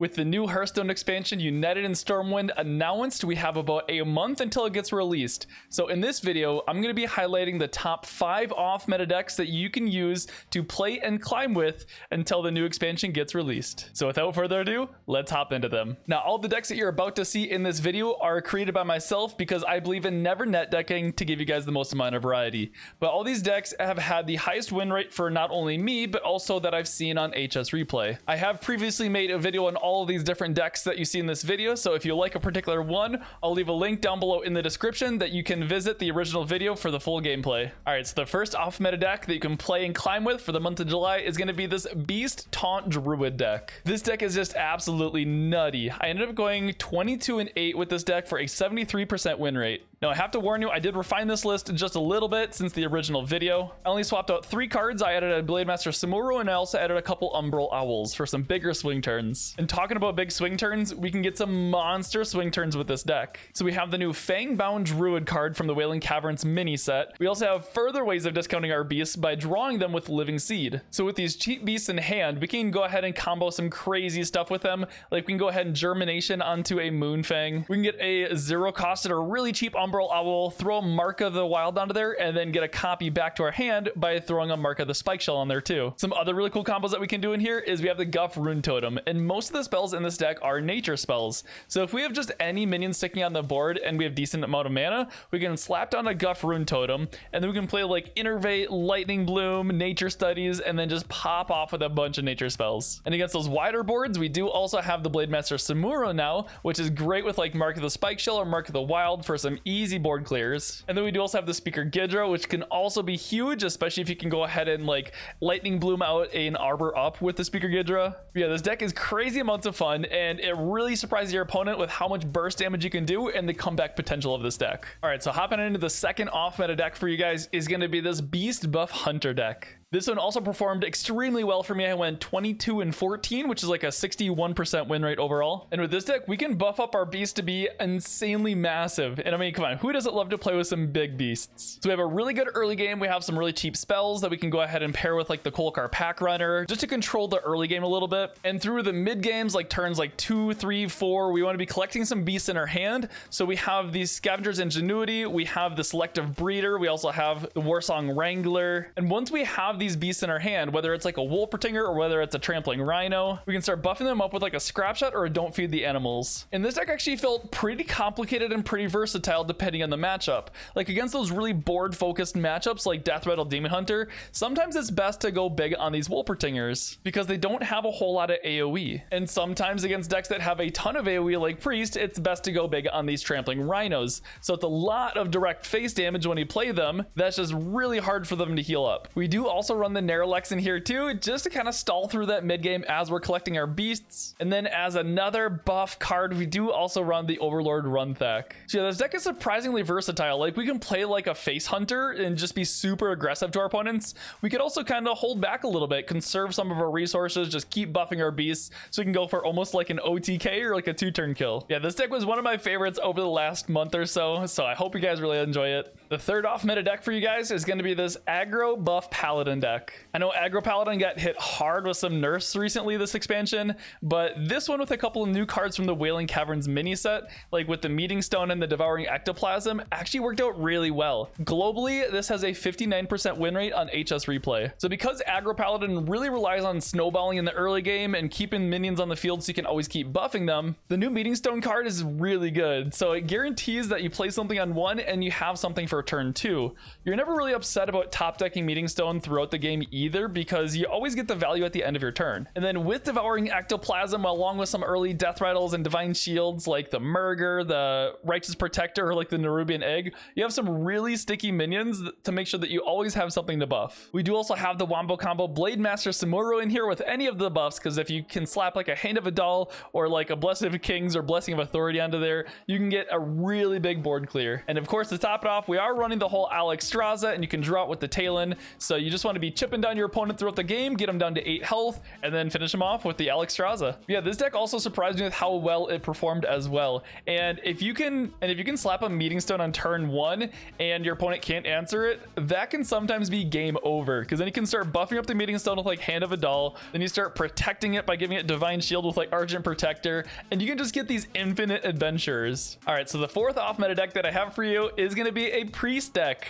With the new Hearthstone expansion United and Stormwind announced, we have about a month until it gets released. So in this video, I'm going to be highlighting the top 5 off-meta decks that you can use to play and climb with until the new expansion gets released. So without further ado, let's hop into them. Now, all the decks that you're about to see in this video are created by myself because I believe in never net decking to give you guys the most amount of variety. But all these decks have had the highest win rate for not only me, but also that I've seen on HS Replay. I have previously made a video on all of these different decks that you see in this video, so if you like a particular one, I'll leave a link down below in the description that you can visit the original video for the full gameplay. Alright, so the first off-meta deck that you can play and climb with for the month of July is going to be this Beast Taunt Druid deck. This deck is just absolutely nutty. I ended up going 22-8 with this deck for a 73% win rate. Now, I have to warn you, I did refine this list just a little bit since the original video. I only swapped out 3 cards. I added a Blademaster Samuro, and I also added a couple Umbral Owls for some bigger swing turns. And talking about big swing turns, we can get some monster swing turns with this deck. So we have the new Fangbound Druid card from the Wailing Caverns mini set. We also have further ways of discounting our beasts by drawing them with Living Seed. So with these cheap beasts in hand, we can go ahead and combo some crazy stuff with them. Like we can go ahead and Germination onto a Moonfang. We can get a 0-costed or really cheap Umbral Owl, throw a Mark of the Wild onto there, and then get a copy back to our hand by throwing a Mark of the Spike Shell on there too. Some other really cool combos that we can do in here is we have the Guff Rune Totem, and most of the spells in this deck are nature spells. So if we have just any minions sticking on the board and we have decent amount of mana, we can slap down a Guff Rune Totem, and then we can play like Innervate, Lightning Bloom, Nature Studies, and then just pop off with a bunch of nature spells. And against those wider boards, we do also have the Blademaster Samuro now, which is great with like Mark of the Spike Shell or Mark of the Wild for some easy board clears. And then we do also have the Speaker Ghidra, which can also be huge, especially if you can go ahead and like Lightning Bloom out an Arbor up with the Speaker Ghidra. But yeah, this deck is crazy amounts of fun, and it really surprises your opponent with how much burst damage you can do and the comeback potential of this deck. All right, so hopping into the second off-meta deck for you guys is going to be this Beast Buff Hunter deck. This one also performed extremely well for me. I went 22-14, which is like a 61% win rate overall. And with this deck, we can buff up our beast to be insanely massive. And I mean, come on, who doesn't love to play with some big beasts? So we have a really good early game. We have some really cheap spells that we can go ahead and pair with like the Kolkar Pack Runner just to control the early game a little bit. And through the mid games, like turns like 2, 3, 4, we want to be collecting some beasts in our hand. So we have these Scavenger's Ingenuity, we have the Selective Breeder, we also have the Warsong Wrangler. And once we have these beasts in our hand, whether it's like a Wolpertinger or whether it's a Trampling Rhino, we can start buffing them up with like a Scrap Shot or a Don't Feed the Animals. And this deck actually felt pretty complicated and pretty versatile depending on the matchup. Like against those really board focused matchups like Death Rattle Demon Hunter, sometimes it's best to go big on these Wolpertingers because they don't have a whole lot of AoE. And sometimes against decks that have a ton of AoE like Priest, it's best to go big on these Trampling Rhinos. So it's a lot of direct face damage when you play them. That's just really hard for them to heal up. We do also run the Narrowlex in here too, just to kind of stall through that mid game as we're collecting our beasts. And then as another buff card, we do also run the Overlord Runthak. So yeah, this deck is surprisingly versatile. Like we can play like a face hunter and just be super aggressive to our opponents. We could also kind of hold back a little bit, conserve some of our resources, just keep buffing our beasts so we can go for almost like an OTK or like a 2-turn kill. Yeah, this deck was one of my favorites over the last month or so I hope you guys really enjoy it. The third off meta deck for you guys is going to be this Aggro Paladin deck. I know Aggro Paladin got hit hard with some nerfs recently this expansion, but this one with a couple of new cards from the Wailing Caverns mini set, like with the Meeting Stone and the Devouring Ectoplasm, actually worked out really well. Globally, this has a 59% win rate on HS Replay. So because Aggro Paladin really relies on snowballing in the early game and keeping minions on the field so you can always keep buffing them, the new Meeting Stone card is really good. So it guarantees that you play something on 1 and you have something for turn 2. You're never really upset about top decking Meeting Stone throughout the game either because you always get the value at the end of your turn. And then with Devouring Ectoplasm, along with some early Death Rattles and Divine Shields like the Murger, the Righteous Protector, or like the Nerubian Egg, you have some really sticky minions to make sure that you always have something to buff. We do also have the Wombo Combo Blademaster Samuro in here with any of the buffs, because if you can slap like a Hand of a Doll or like a Blessing of Kings or Blessing of Authority onto there, you can get a really big board clear. And of course, to top it off, we are running the whole Alexstrasza, and you can draw it with the Talon, so you just want to to be chipping down your opponent throughout the game, get them down to 8 health, and then finish them off with the Alexstrasza. Yeah, this deck also surprised me with how well it performed as well. And if you can slap a Meeting Stone on turn 1 and your opponent can't answer it, that can sometimes be game over, because then you can start buffing up the Meeting Stone with like Hand of Adal, then you start protecting it by giving it Divine Shield with like Argent Protector, and you can just get these infinite adventures. All right, so the 4th off meta deck that I have for you is going to be a Priest deck.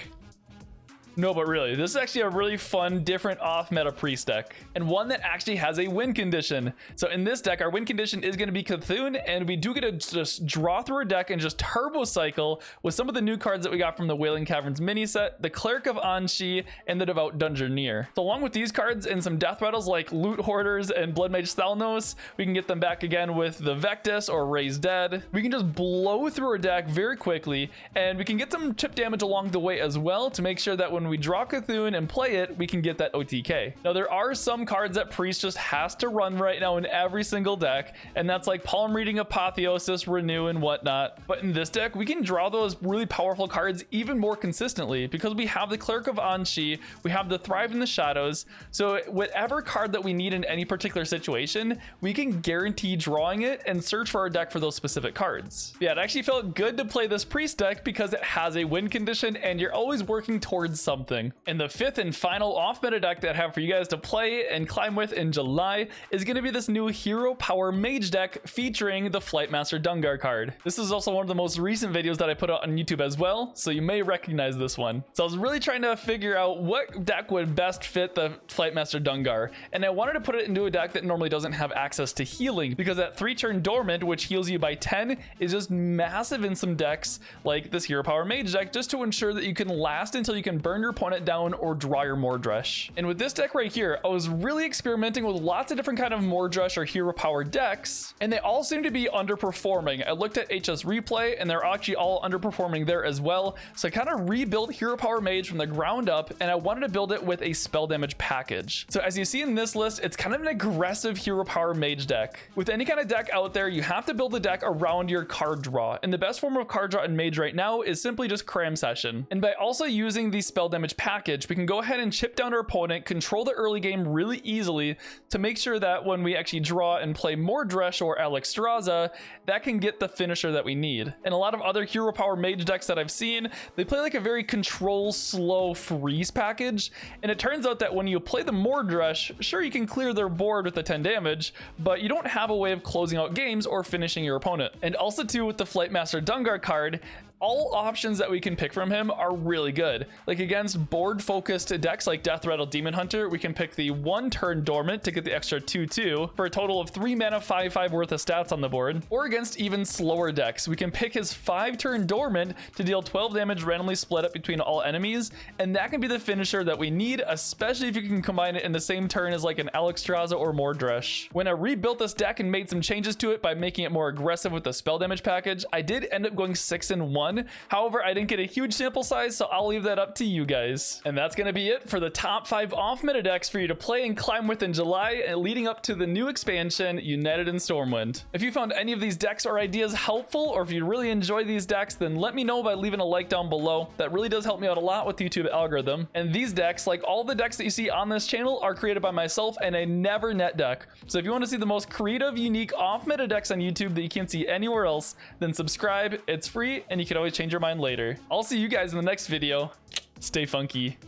No, but really, this is actually a really fun, different off-meta Priest deck, and one that actually has a win condition. So in this deck, our win condition is going to be Cthulhu, and we do get to just draw through our deck and just turbo cycle with some of the new cards that we got from the Wailing Caverns mini set, the Cleric of Anshi, and the Devout Dungeoneer. So along with these cards and some death rattles like Loot Hoarders and Blood Mage Thalnos, we can get them back again with the Vectus or Raise Dead. We can just blow through our deck very quickly, and we can get some chip damage along the way as well to make sure that when we draw Cthulhu and play it, we can get that OTK. Now, there are some cards that Priest just has to run right now in every single deck, and that's like Palm Reading, Apotheosis, Renew, and whatnot. But in this deck, we can draw those really powerful cards even more consistently because we have the Cleric of Anshi, we have the Thrive in the Shadows, so whatever card that we need in any particular situation, we can guarantee drawing it and search for our deck for those specific cards. Yeah, it actually felt good to play this Priest deck because it has a win condition and you're always working towards something. And the 5th and final off meta deck that I have for you guys to play and climb with in July is going to be this new Hero Power Mage deck featuring the Flightmaster Dungar card. This is also one of the most recent videos that I put out on YouTube as well, so you may recognize this one. So I was really trying to figure out what deck would best fit the Flightmaster Dungar, and I wanted to put it into a deck that normally doesn't have access to healing, because that 3-turn Dormant, which heals you by 10, is just massive in some decks like this Hero Power Mage deck, just to ensure that you can last until you can burn your opponent down or draw your Mordresh. And with this deck right here, I was really experimenting with lots of different kind of Mordresh or Hero Power decks, and they all seem to be underperforming. I looked at HS Replay and they're actually all underperforming there as well. So I kind of rebuilt Hero Power Mage from the ground up, and I wanted to build it with a spell damage package. So as you see in this list, it's kind of an aggressive Hero Power Mage deck. With any kind of deck out there, you have to build a deck around your card draw, and the best form of card draw in Mage right now is simply just Cram Session. And by also using the spell damage package, we can go ahead and chip down our opponent, control the early game really easily to make sure that when we actually draw and play Mordresh or Alexstrasza, that can get the finisher that we need. And a lot of other Hero Power Mage decks that I've seen, they play like a very control slow freeze package, and it turns out that when you play the Mordresh, sure, you can clear their board with the 10 damage, but you don't have a way of closing out games or finishing your opponent. And also too, with the Flightmaster Dungar card, all options that we can pick from him are really good. Like against board focused decks like Death Rattle Demon Hunter, we can pick the 1-turn Dormant to get the extra 2/2 for a total of 3 mana 5/5 worth of stats on the board. Or against even slower decks, we can pick his 5-turn Dormant to deal 12 damage randomly split up between all enemies, and that can be the finisher that we need, especially if you can combine it in the same turn as like an Alexstrasza or Mordresh. When I rebuilt this deck and made some changes to it by making it more aggressive with the spell damage package, I did end up going 6-1. However, I didn't get a huge sample size, so I'll leave that up to you guys. And that's going to be it for the top 5 off meta decks for you to play and climb with in July, and leading up to the new expansion, United in Stormwind. If you found any of these decks or ideas helpful, or if you really enjoy these decks, then let me know by leaving a like down below. That really does help me out a lot with the YouTube algorithm. And these decks, like all the decks that you see on this channel, are created by myself and a never net deck. So if you want to see the most creative, unique off meta decks on YouTube that you can't see anywhere else, then subscribe. It's free, and you can always change your mind later. I'll see you guys in the next video. Stay funky.